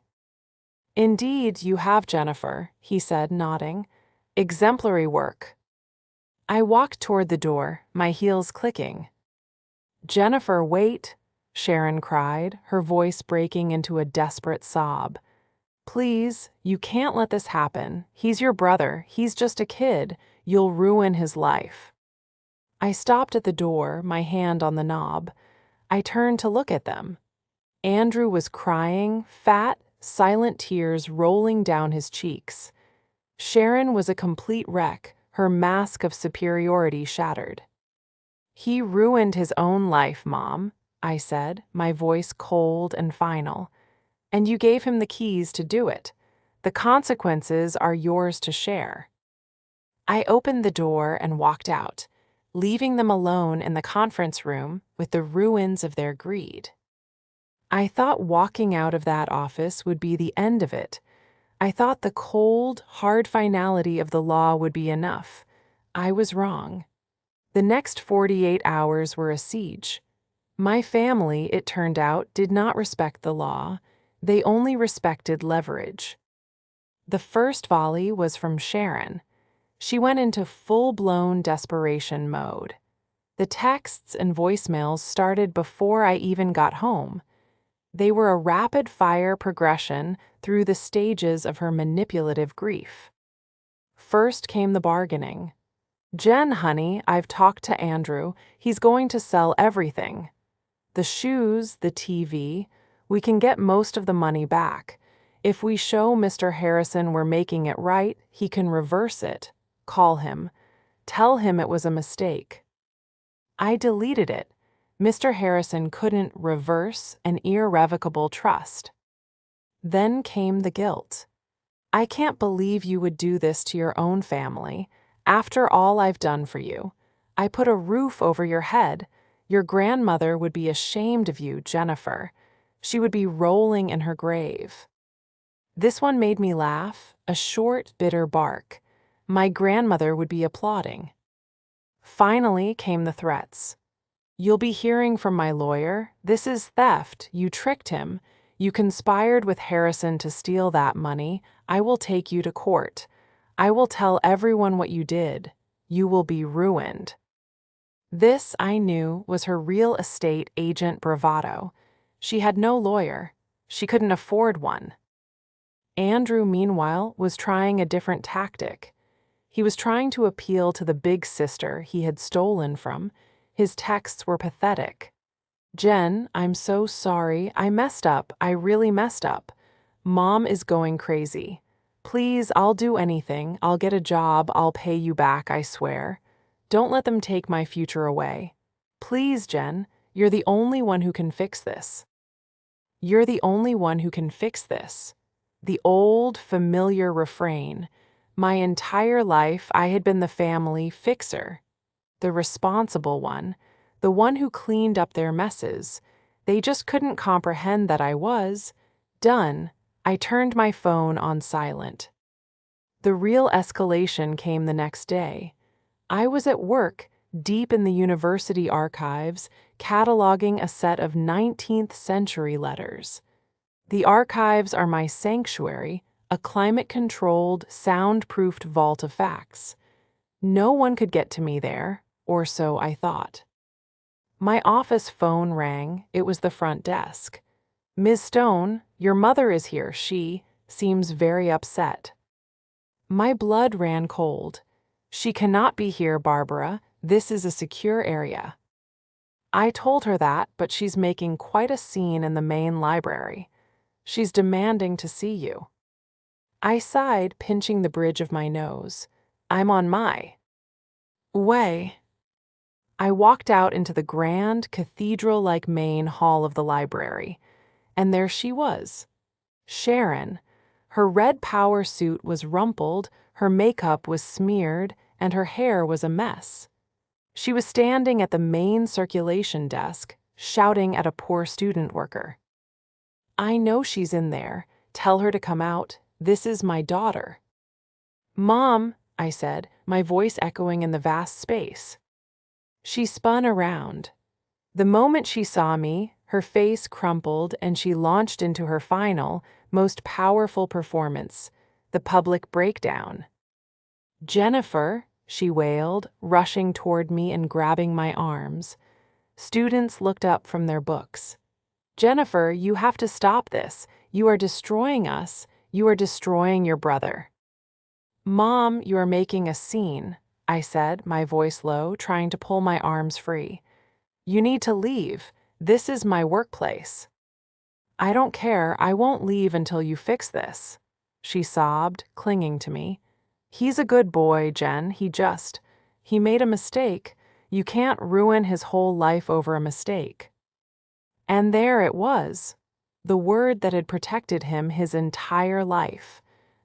"Indeed, you have, Jennifer," he said, nodding. "Exemplary work." I walked toward the door, my heels clicking. "Jennifer, wait," Sharon cried, her voice breaking into a desperate sob. "Please, you can't let this happen. He's your brother. He's just a kid. You'll ruin his life." I stopped at the door, my hand on the knob. I turned to look at them. Andrew was crying, fat, silent tears rolling down his cheeks. Sharon was a complete wreck, her mask of superiority shattered. "He ruined his own life, Mom," I said, my voice cold and final. "And you gave him the keys to do it. The consequences are yours to share." I opened the door and walked out, leaving them alone in the conference room with the ruins of their greed. I thought walking out of that office would be the end of it. I thought the cold, hard finality of the law would be enough. I was wrong. The next 48 hours were a siege. My family, it turned out, did not respect the law. They only respected leverage. The first volley was from Sharon. She went into full-blown desperation mode. The texts and voicemails started before I even got home. They were a rapid-fire progression through the stages of her manipulative grief. First came the bargaining. "Jen, honey, I've talked to Andrew. He's going to sell everything. The shoes, the TV, we can get most of the money back. If we show Mr. Harrison we're making it right, he can reverse it. Call him. Tell him it was a mistake." I deleted it. Mr. Harrison couldn't reverse an irrevocable trust. Then came the guilt. "I can't believe you would do this to your own family. After all I've done for you. I put a roof over your head. Your grandmother would be ashamed of you, Jennifer. She would be rolling in her grave." This one made me laugh, a short, bitter bark. My grandmother would be applauding. Finally came the threats. "You'll be hearing from my lawyer. This is theft. You tricked him. You conspired with Harrison to steal that money. I will take you to court. I will tell everyone what you did. You will be ruined." This, I knew, was her real estate agent bravado. She had no lawyer. She couldn't afford one. Andrew, meanwhile, was trying a different tactic. He was trying to appeal to the big sister he had stolen from. His texts were pathetic. "Jen, I'm so sorry. I messed up. I really messed up. Mom is going crazy. Please, I'll do anything. I'll get a job. I'll pay you back, I swear. Don't let them take my future away. Please, Jen, you're the only one who can fix this. You're the only one who can fix this." The old, familiar refrain. My entire life, I had been the family fixer, the responsible one, the one who cleaned up their messes. They just couldn't comprehend that I was done. I turned my phone on silent. The real escalation came the next day. I was at work, deep in the university archives, cataloging a set of 19th century letters. The archives are my sanctuary, a climate-controlled, soundproofed vault of facts. No one could get to me there, or so I thought. My office phone rang. It was the front desk. "Ms. Stone, your mother is here. She seems very upset." My blood ran cold. She cannot be here, Barbara. This is a secure area. I told her that, but she's making quite a scene in the main library. She's demanding to see you. I sighed, pinching the bridge of my nose. I'm on my way. I walked out into the grand, cathedral-like main hall of the library, and there she was. Sharon. Her red power suit was rumpled, her makeup was smeared, and her hair was a mess. She was standing at the main circulation desk, shouting at a poor student worker. I know she's in there. Tell her to come out. This is my daughter. Mom, I said, my voice echoing in the vast space. She spun around. The moment she saw me, her face crumpled and she launched into her final, most powerful performance, the public breakdown. Jennifer, she wailed, rushing toward me and grabbing my arms. Students looked up from their books. Jennifer, you have to stop this. You are destroying us. You are destroying your brother. Mom, you are making a scene, I said, my voice low, trying to pull my arms free. You need to leave. This is my workplace. I don't care. I won't leave until you fix this, she sobbed, clinging to me. He's a good boy, Jen. He made a mistake. You can't ruin his whole life over a mistake. And there it was, the word that had protected him his entire life,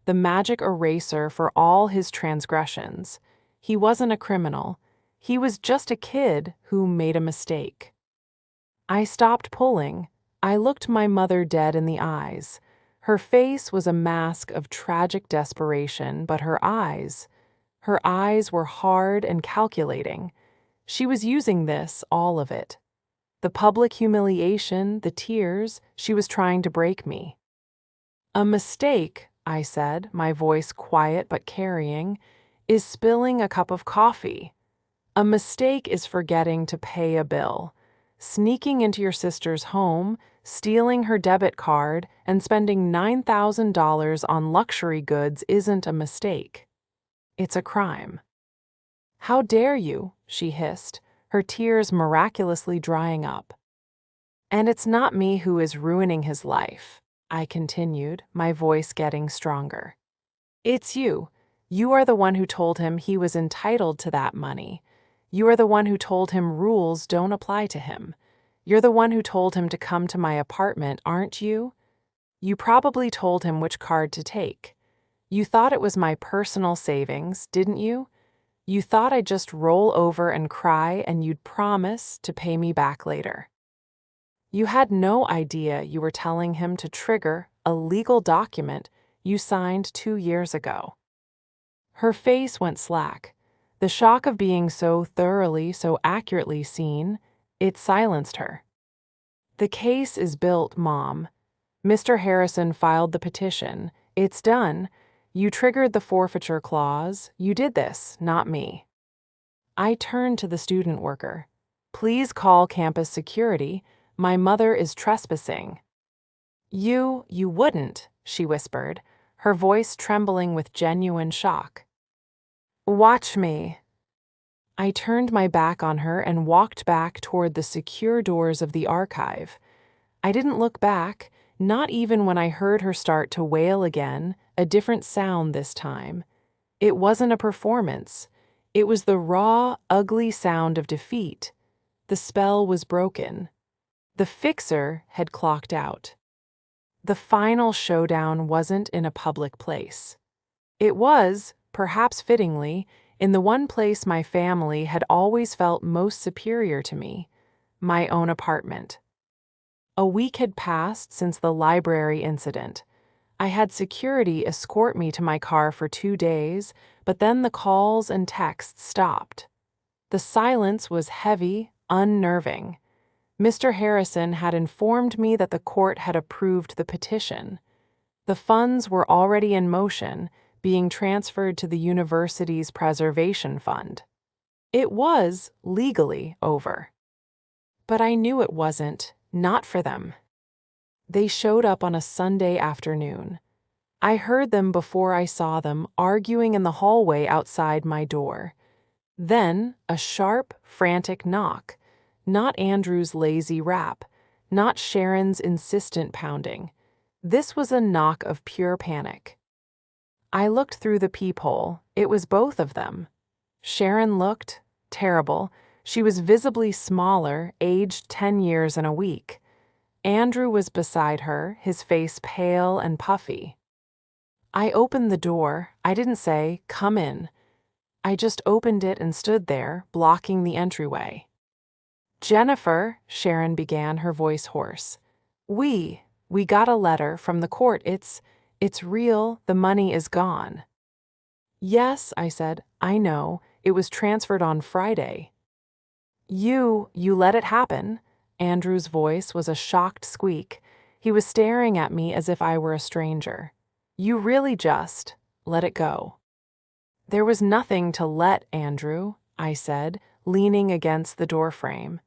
the magic eraser for all his transgressions. He wasn't a criminal. He was just a kid who made a mistake. I stopped pulling. I looked my mother dead in the eyes. Her face was a mask of tragic desperation, but her eyes were hard and calculating. She was using this, all of it. The public humiliation, the tears, she was trying to break me. A mistake, I said, my voice quiet but carrying, is spilling a cup of coffee. A mistake is forgetting to pay a bill, sneaking into your sister's home, stealing her debit card, and spending $9,000 on luxury goods isn't a mistake. It's a crime. How dare you, she hissed, her tears miraculously drying up. And it's not me who is ruining his life, I continued, my voice getting stronger. It's you. You are the one who told him he was entitled to that money. You are the one who told him rules don't apply to him. You're the one who told him to come to my apartment, aren't you? You probably told him which card to take. You thought it was my personal savings, didn't you? You thought I'd just roll over and cry and you'd promise to pay me back later. You had no idea you were telling him to trigger a legal document you signed 2 years ago. Her face went slack. The shock of being so thoroughly, so accurately seen, it silenced her. The case is built, Mom. Mr. Harrison filed the petition. It's done. You triggered the forfeiture clause. You did this, not me. I turned to the student worker. Please call campus security. My mother is trespassing. You wouldn't, she whispered, her voice trembling with genuine shock. Watch me. I turned my back on her and walked back toward the secure doors of the archive. I didn't look back, not even when I heard her start to wail again, a different sound this time. It wasn't a performance. It was the raw, ugly sound of defeat. The spell was broken. The fixer had clocked out. The final showdown wasn't in a public place. It was, perhaps fittingly, in the one place my family had always felt most superior to me, my own apartment. A week had passed since the library incident. I had security escort me to my car for 2 days, but then the calls and texts stopped. The silence was heavy, unnerving. Mr. Harrison had informed me that the court had approved the petition. The funds were already in motion, being transferred to the university's preservation fund. It was legally over. But I knew it wasn't, not for them. They showed up on a Sunday afternoon. I heard them before I saw them, arguing in the hallway outside my door. Then, a sharp, frantic knock. Not Andrew's lazy rap, not Sharon's insistent pounding. This was a knock of pure panic. I looked through the peephole. It was both of them. Sharon looked terrible. She was visibly smaller, aged 10 years and a week. Andrew was beside her, his face pale and puffy. I opened the door. I didn't say, "Come in." I just opened it and stood there, blocking the entryway. "Jennifer," Sharon began, her voice hoarse. We got a letter from the court. It's real. The money is gone." "Yes," I said, "I know. It was transferred on Friday." You let it happen?" Andrew's voice was a shocked squeak. He was staring at me as if I were a stranger. "You really just let it go?" "There was nothing to let, Andrew," I said, leaning against the doorframe.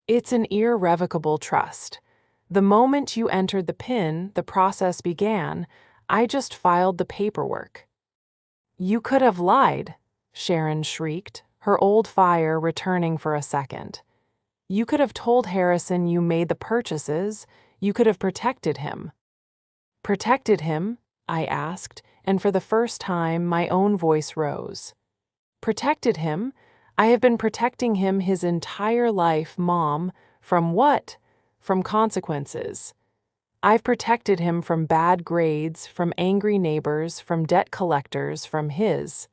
"It's an irrevocable trust. The moment you entered the PIN, the process began. I just filed the paperwork." "You could have lied," Sharon shrieked, her old fire returning for a second. "You could have told Harrison you made the purchases. You could have protected him." "Protected him?" I asked, and for the first time my own voice rose. "Protected him? I have been protecting him his entire life, Mom. From what? From consequences. I've protected him from bad grades, from angry neighbors, from debt collectors, from his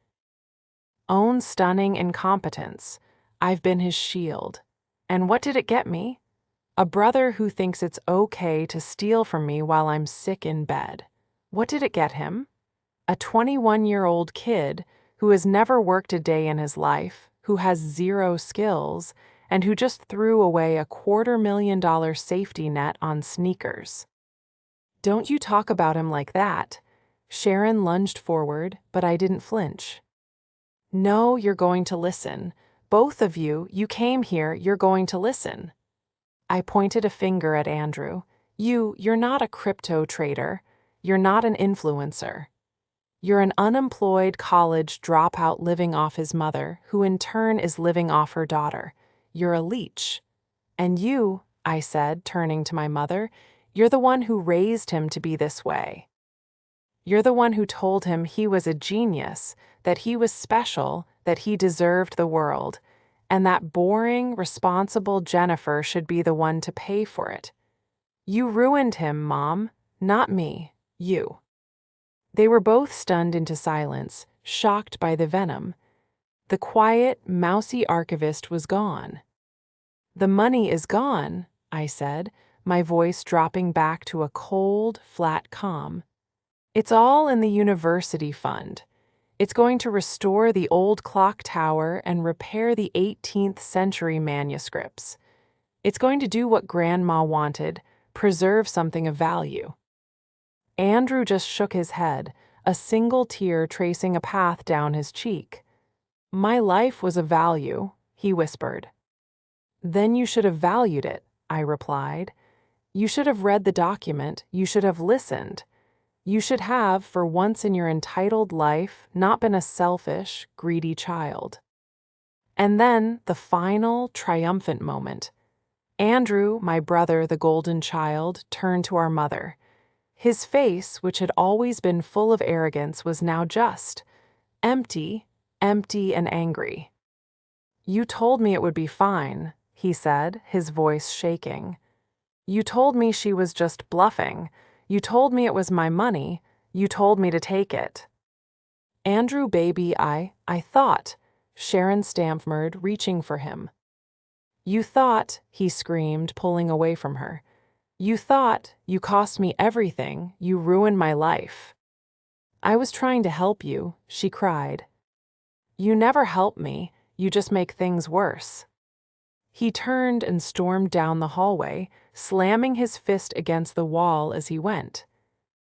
own stunning incompetence. I've been his shield. And what did it get me? A brother who thinks it's okay to steal from me while I'm sick in bed. What did it get him? A 21-year-old kid who has never worked a day in his life, who has zero skills, and who just threw away a $250,000 safety net on sneakers. Don't you talk about him like that. Sharon lunged forward, but I didn't flinch. No, you're going to listen. Both of you came here, you're going to listen. I pointed a finger at Andrew. You're not a crypto trader. You're not an influencer. You're an unemployed college dropout living off his mother, who in turn is living off her daughter. You're a leech. And you, I said, turning to my mother, you're the one who raised him to be this way. You're the one who told him he was a genius, that he was special, that he deserved the world, and that boring, responsible Jennifer should be the one to pay for it. You ruined him, Mom, not me, you. They were both stunned into silence, shocked by the venom. The quiet, mousy archivist was gone. "The money is gone," I said, my voice dropping back to a cold, flat calm. "It's all in the university fund. It's going to restore the old clock tower and repair the 18th century manuscripts. It's going to do what Grandma wanted, preserve something of value." Andrew just shook his head, a single tear tracing a path down his cheek. "My life was of value," he whispered. "Then you should have valued it," I replied. "You should have read the document. You should have listened. You should have, for once in your entitled life, not been a selfish, greedy child." And then the final, triumphant moment. Andrew, my brother, the golden child, turned to our mother. His face, which had always been full of arrogance, was now just empty and angry. "You told me it would be fine," he said, his voice shaking. "You told me she was just bluffing. You told me it was my money. You told me to take it." "Andrew, baby, I thought," Sharon stammered, reaching for him. "You thought," he screamed, pulling away from her. "You thought, you cost me everything, you ruined my life." "I was trying to help you," she cried. "You never help me, you just make things worse." He turned and stormed down the hallway, slamming his fist against the wall as he went.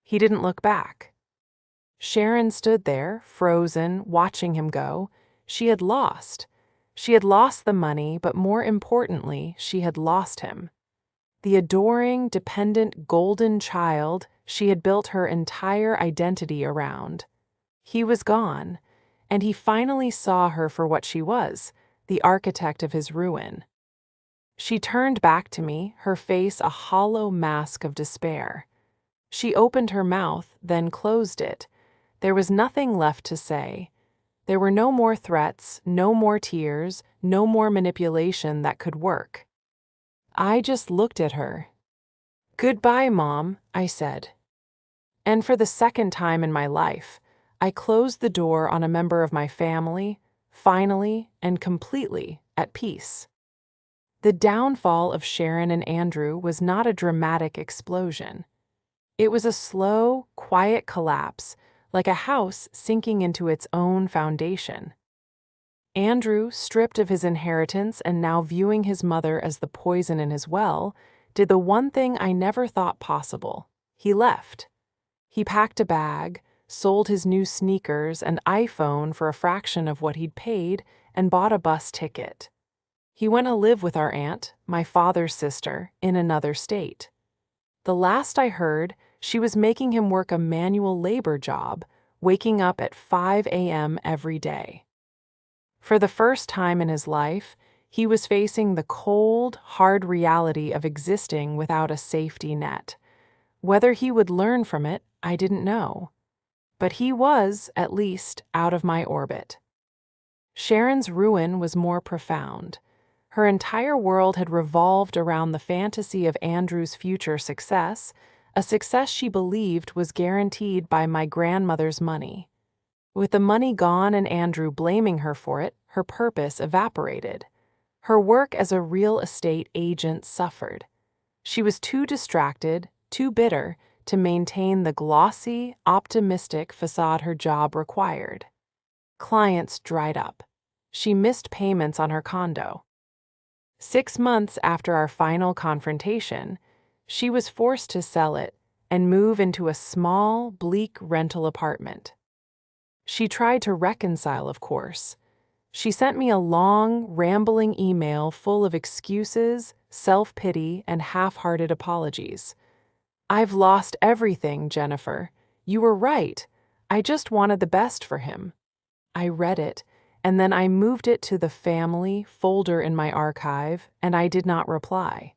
He didn't look back. Sharon stood there, frozen, watching him go. She had lost. She had lost the money, but more importantly, she had lost him. the adoring, dependent golden child she had built her entire identity around. He was gone, and he finally saw her for what she was, the architect of his ruin. She turned back to me, her face a hollow mask of despair. She opened her mouth, then closed it. There was nothing left to say. There were no more threats, no more tears, no more manipulation that could work. I just looked at her. "Goodbye, Mom," I said. And for the second time in my life, I closed the door on a member of my family, finally and completely at peace. The downfall of Sharon and Andrew was not a dramatic explosion. It was a slow, quiet collapse, like a house sinking into its own foundation. Andrew, stripped of his inheritance and now viewing his mother as the poison in his well, did the one thing I never thought possible. He left. He packed a bag, sold his new sneakers and iPhone for a fraction of what he'd paid, and bought a bus ticket. He went to live with our aunt, my father's sister, in another state. The last I heard, she was making him work a manual labor job, waking up at 5 a.m. every day. For the first time in his life, he was facing the cold, hard reality of existing without a safety net. Whether he would learn from it, I didn't know. But he was, at least, out of my orbit. Sharon's ruin was more profound. Her entire world had revolved around the fantasy of Andrew's future success, a success she believed was guaranteed by my grandmother's money. With the money gone and Andrew blaming her for it, her purpose evaporated. Her work as a real estate agent suffered. She was too distracted, too bitter, to maintain the glossy, optimistic facade her job required. Clients dried up. She missed payments on her condo. 6 months after our final confrontation, she was forced to sell it and move into a small, bleak rental apartment. She tried to reconcile, of course. She sent me a long, rambling email full of excuses, self-pity, and half-hearted apologies. "I've lost everything, Jennifer. You were right. I just wanted the best for him." I read it, and then I moved it to the family folder in my archive, and I did not reply.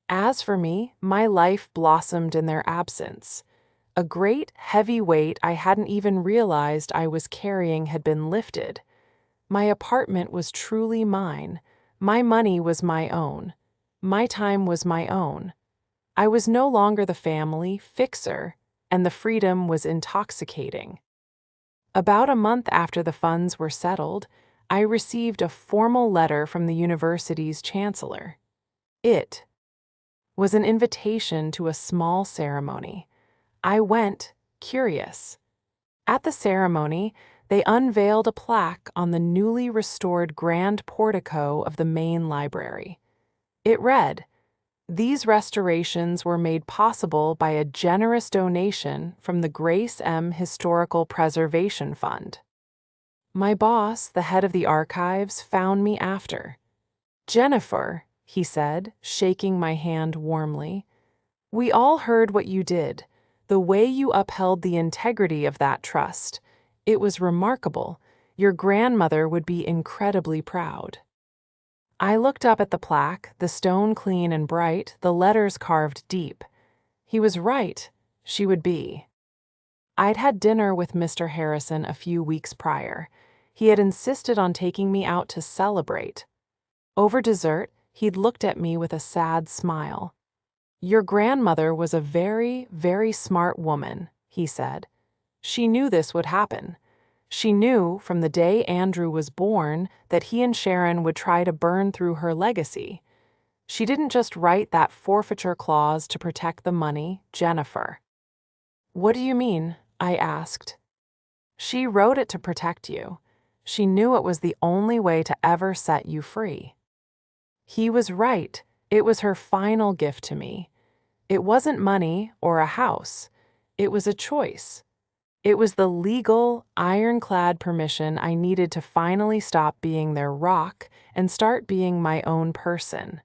As for me, my life blossomed in their absence. A great, heavy weight I hadn't even realized I was carrying had been lifted. My apartment was truly mine. My money was my own. My time was my own. I was no longer the family fixer, and the freedom was intoxicating. About a month after the funds were settled, I received a formal letter from the university's chancellor. It was an invitation to a small ceremony. I went, curious. At the ceremony, they unveiled a plaque on the newly restored grand portico of the main library. It read, "These restorations were made possible by a generous donation from the Grace M. Historical Preservation Fund." My boss, the head of the archives, found me after. "Jennifer," he said, shaking my hand warmly, "we all heard what you did, the way you upheld the integrity of that trust. It was remarkable. Your grandmother would be incredibly proud." I looked up at the plaque, the stone clean and bright, the letters carved deep. He was right. She would be. I'd had dinner with Mr. Harrison a few weeks prior. He had insisted on taking me out to celebrate. Over dessert, he'd looked at me with a sad smile. "Your grandmother was a very, very smart woman," he said. "She knew this would happen. She knew from the day Andrew was born that he and Sharon would try to burn through her legacy. She didn't just write that forfeiture clause to protect the money, Jennifer." "What do you mean?" I asked. "She wrote it to protect you. She knew it was the only way to ever set you free." He was right. It was her final gift to me. It wasn't money or a house. It was a choice. It was the legal, ironclad permission I needed to finally stop being their rock and start being my own person.